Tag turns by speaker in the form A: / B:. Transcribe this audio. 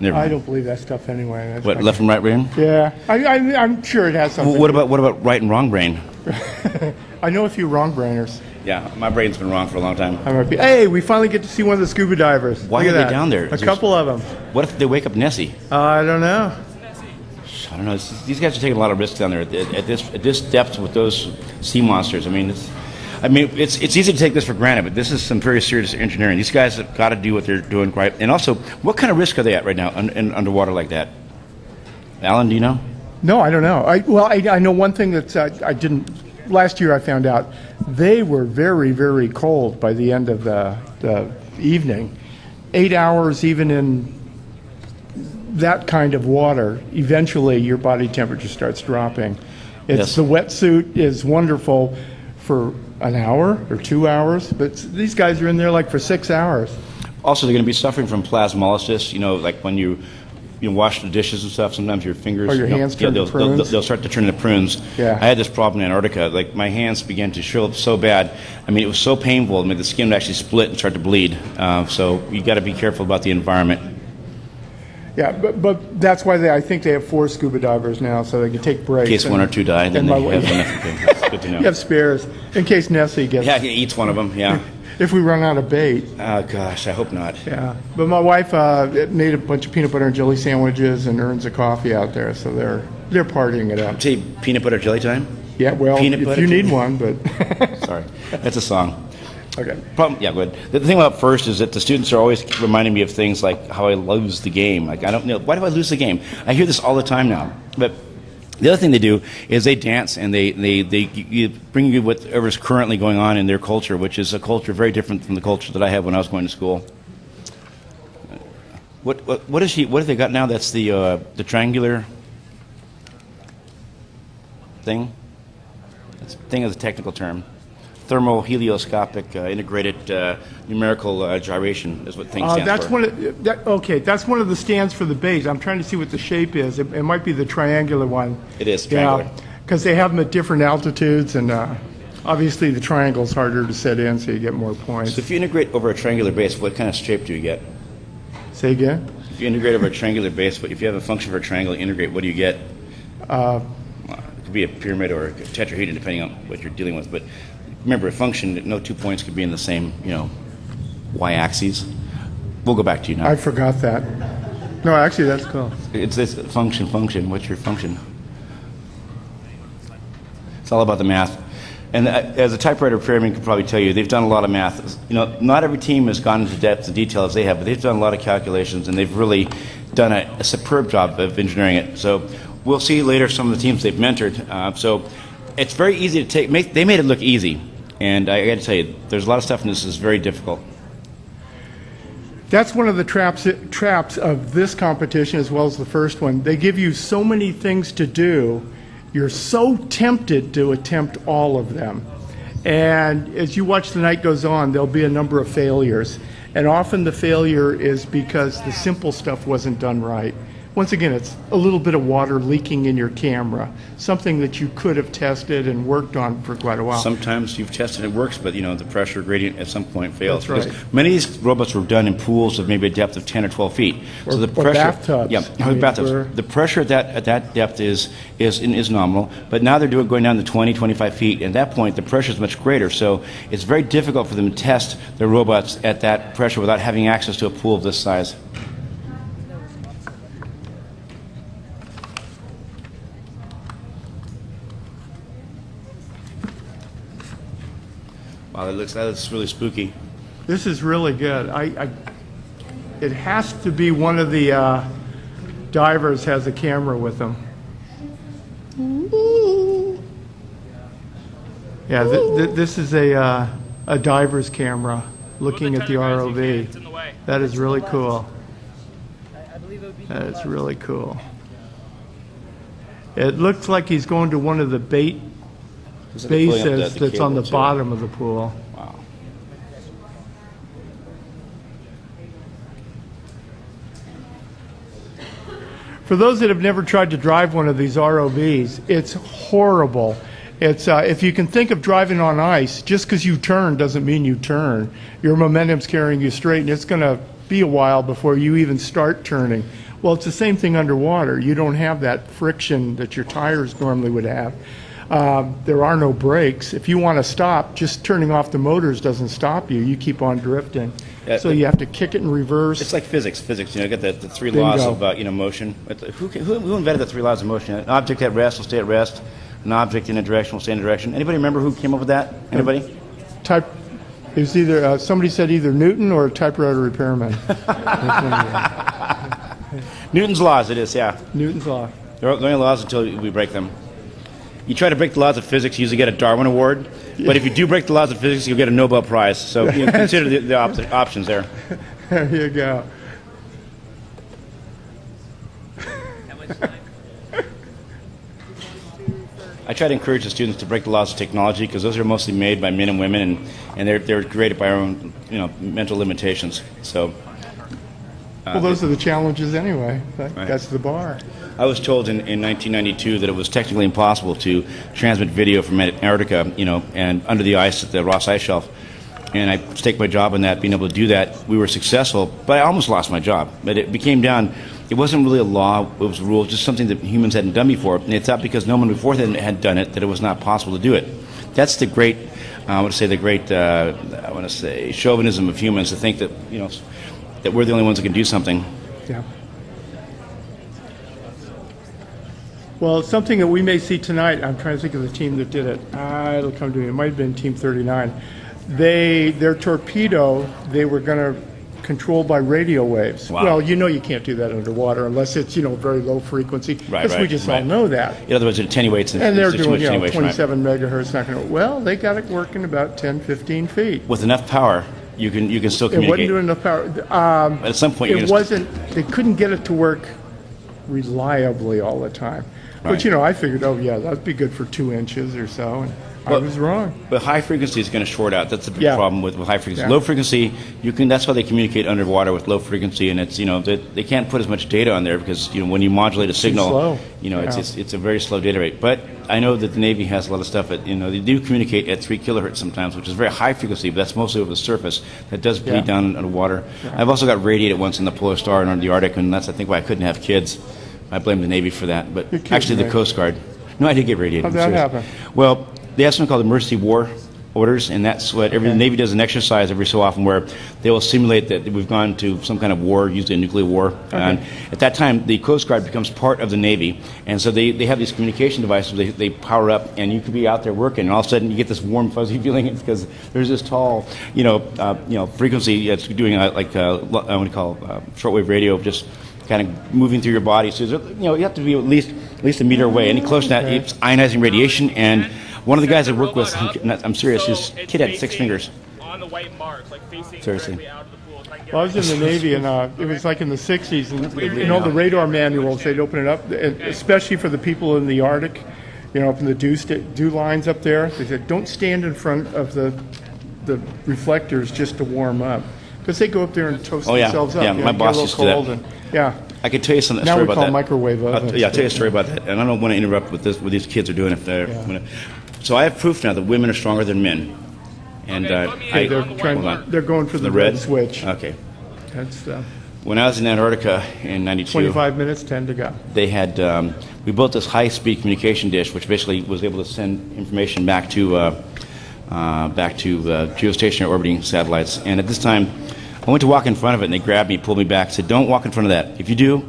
A: Never
B: I
A: mind.
B: don't believe that stuff anyway. That's
A: What,
B: like-
A: left and right brain?
B: Yeah, I'm sure it has something.
A: What about right and wrong brain?
B: I know a few wrong brainers.
A: Yeah, my brain's been wrong for a long time.
B: Hey, we finally get to see one of the scuba divers.
A: Why
B: Look
A: are
B: at
A: they
B: that.
A: down there?
B: A couple of them.
A: What if they wake up Nessie?
B: I don't know.
A: I don't know. These guys are taking a lot of risks down there at this depth with those sea monsters. I mean, it's easy to take this for granted, but this is some very serious engineering. These guys have got to do what they're doing right. And also, what kind of risk are they at right now underwater like that? Alan, do you know?
B: No, I don't know. I know one thing that I didn't. Last year I found out they were very, very cold by the end of the evening. 8 hours even in that kind of water, eventually your body temperature starts dropping.
A: Yes.
B: The wetsuit is wonderful for an hour or 2 hours, but these guys are in there like for 6 hours.
A: Also, they're going to be suffering from plasmolysis. You know, like when you wash the dishes and stuff, sometimes your fingers...
B: Or your hands turn to prunes.
A: They'll start to turn into prunes.
B: Yeah.
A: I had this problem in Antarctica. Like, my hands began to shrivel up so bad. I mean, it was so painful. I mean, the skin would actually split and start to bleed. So you got to be careful about the environment.
B: Yeah, but that's why I think they have 4 scuba divers now, so they can take breaks.
A: In case one or two die, then they have enough. Okay, that's good to know.
B: You have spares in case Nessie gets...
A: Yeah, he eats one of them, yeah.
B: If we run out of bait.
A: Oh, gosh, I hope not.
B: Yeah, but my wife made a bunch of peanut butter and jelly sandwiches and earns a coffee out there, so they're partying it up.
A: Say peanut butter jelly time?
B: Yeah, well, if you need one, but...
A: Sorry, that's a song.
B: Okay.
A: Yeah, go ahead. The thing about FIRST is that the students are always reminding me of things like how I lose the game. Like, I don't know, why do I lose the game? I hear this all the time now. But the other thing they do is they dance and they bring you whatever's currently going on in their culture, which is a culture very different from the culture that I had when I was going to school. What have they got now? That's the triangular thing? Thing is a technical term. Thermohelioscopic integrated numerical gyration is what thing stands for.
B: That's one of the stands for the base. I'm trying to see what the shape is. It might be the triangular one.
A: It is triangular.
B: Yeah, because they have them at different altitudes, and obviously the triangle's harder to set in, so you get more points.
A: So if you integrate over a triangular base, what kind of shape do you get?
B: Say again?
A: If you integrate over a triangular base, if you have a function for a triangle, integrate, what do you get? It could be a pyramid or a tetrahedron, depending on what you're dealing with. But remember, a function, no 2 points could be in the same, y-axes. We'll go back to you now.
B: I forgot that. No, actually, that's cool.
A: It's this function. What's your function? It's all about the math. And as a typewriter pyramid can probably tell you, they've done a lot of math. Not every team has gone into depth and detail as they have, but they've done a lot of calculations, and they've really done a superb job of engineering it. So we'll see later some of the teams they've mentored. So it's very easy to take. They made it look easy. And I got to tell you, there's a lot of stuff in this that's very difficult.
B: That's one of the traps of this competition as well as the first one. They give you so many things to do, you're so tempted to attempt all of them. And as you watch the night goes on, there'll be a number of failures. And often the failure is because the simple stuff wasn't done right. Once again, it's a little bit of water leaking in your camera, something that you could have tested and worked on for quite a while.
A: Sometimes you've tested it works, but the pressure gradient at some point fails.
B: That's right.
A: Many of these robots were done in pools of maybe a depth of 10 or 12 feet.
B: So the pressure, bathtubs.
A: Yeah, bathtubs. The pressure at that depth is nominal, but now they're going down to 20, 25 feet. And at that point, the pressure is much greater. So it's very difficult for them to test their robots at that pressure without having access to a pool of this size. Wow, that looks really spooky.
B: This is really good. It has to be one of the divers has a camera with them. Yeah, this is a diver's camera looking at the ROV. That is really cool. That is really cool. It looks like he's going to one of the bait bases that's on the bottom of the pool.
A: Wow.
B: For those that have never tried to drive one of these ROVs, it's horrible. It's if you can think of driving on ice, just because you turn doesn't mean you turn. Your momentum's carrying you straight, and it's going to be a while before you even start turning. Well, it's the same thing underwater. You don't have that friction that your tires normally would have. There are no brakes. If you want to stop, just turning off the motors doesn't stop you. You keep on drifting.
A: Yeah,
B: So you have to kick it in reverse.
A: It's like physics. Physics, you get the three
B: Bingo.
A: laws of motion. Who invented the three laws of motion? An object at rest will stay at rest. An object in a direction will stay in a direction. Anybody remember who came up with that? Anybody?
B: Type. It was either somebody said either Newton or a typewriter repairman.
A: Newton's laws. It is. Yeah.
B: Newton's law.
A: They're only laws until we break them. You try to break the laws of physics, you usually get a Darwin Award. But if you do break the laws of physics, you'll get a Nobel Prize. So consider the options there.
B: There you go.
A: I try to encourage the students to break the laws of technology because those are mostly made by men and women, and they're created by our own mental limitations. So.
B: Well, those are the challenges anyway.
A: Right.
B: That's the bar.
A: I was told in 1992 that it was technically impossible to transmit video from Antarctica, and under the ice at the Ross Ice Shelf. And I staked my job on that, being able to do that. We were successful, but I almost lost my job. But it became down. It wasn't really a law, it was a rule, just something that humans hadn't done before. And they thought because no one before them had done it, that it was not possible to do it. That's the great, chauvinism of humans, to think that, that we're the only ones that can do something.
B: Yeah. Well, something that we may see tonight, I'm trying to think of the team that did it. It'll come to me. It might have been Team 39. Their torpedo, they were going to control by radio waves.
A: Wow.
B: Well, you can't do that underwater unless it's, very low frequency.
A: Right,
B: Because we just all know that.
A: In other words, it attenuates.
B: And they're doing,
A: too much attenuation,
B: 27 megahertz. Not going to. Well, they got it working about 10, 15 feet.
A: With enough power, you can still
B: It
A: communicate.
B: wasn't doing enough power.
A: But at some point, you're
B: It
A: gonna
B: wasn't. They couldn't get it to work reliably all the time.
A: Right.
B: But I figured, that'd be good for 2 inches or so, and I
A: Well,
B: was wrong.
A: But high frequency is going to short out. That's the big
B: Yeah.
A: problem with high frequency.
B: Yeah.
A: Low frequency, that's why they communicate underwater with low frequency, and it's they can't put as much data on there because when you modulate a signal,
B: slow.
A: it's a very slow data rate. But I know that the Navy has a lot of stuff at they do communicate at 3 kilohertz sometimes, which is very high frequency, but that's mostly over the surface. That does bleed
B: Yeah.
A: down underwater. I've also got radiated once in the Polar Star and under the Arctic, and that's I think why I couldn't have kids. I blame the Navy for that, but
B: You're kidding,
A: actually the
B: right?
A: Coast Guard. No, I did get radiated.
B: How'd
A: I'm
B: that
A: serious.
B: happen?
A: Well, they have something called emergency war orders, and that's what the Navy does an exercise every so often where they will simulate that we've gone to some kind of war, usually a nuclear war. And at that time, the Coast Guard becomes part of the Navy, and so they have these communication devices. They power up, and you could be out there working, and all of a sudden you get this warm, fuzzy feeling. It's because there's this tall, frequency that's doing shortwave radio, just kind of moving through your body. So you have to be at least a meter away. Any closer than that, it's ionizing radiation. And one of the guys I work with, I'm serious, his kid had 6 fingers.
C: On the white marks, like facing
A: Seriously.
C: directly out of the pool. If I can get
B: Well, I was in the Navy, and it was like in the 60s. And, the radar manuals, they'd open it up, especially for the people in the Arctic, up in the dew lines up there. They said, don't stand in front of the reflectors just to warm up. Because they go up there and toast themselves up.
A: Yeah, my boss used to do that.
B: Yeah.
A: I could tell you some
B: Now
A: story
B: we
A: about
B: call
A: that.
B: microwave ovens.
A: I'll tell you a story about that, and I don't want to interrupt what these kids are doing. So I have proof now that women are stronger than men, and
B: They're going for the red switch.
A: Okay.
B: That's
A: When I was in Antarctica in '92,
B: 25 minutes, 10 to go.
A: they had we built this high-speed communication dish, which basically was able to send information back to geostationary orbiting satellites. And at this time, I went to walk in front of it, and they grabbed me, pulled me back, said, "Don't walk in front of that. If you do,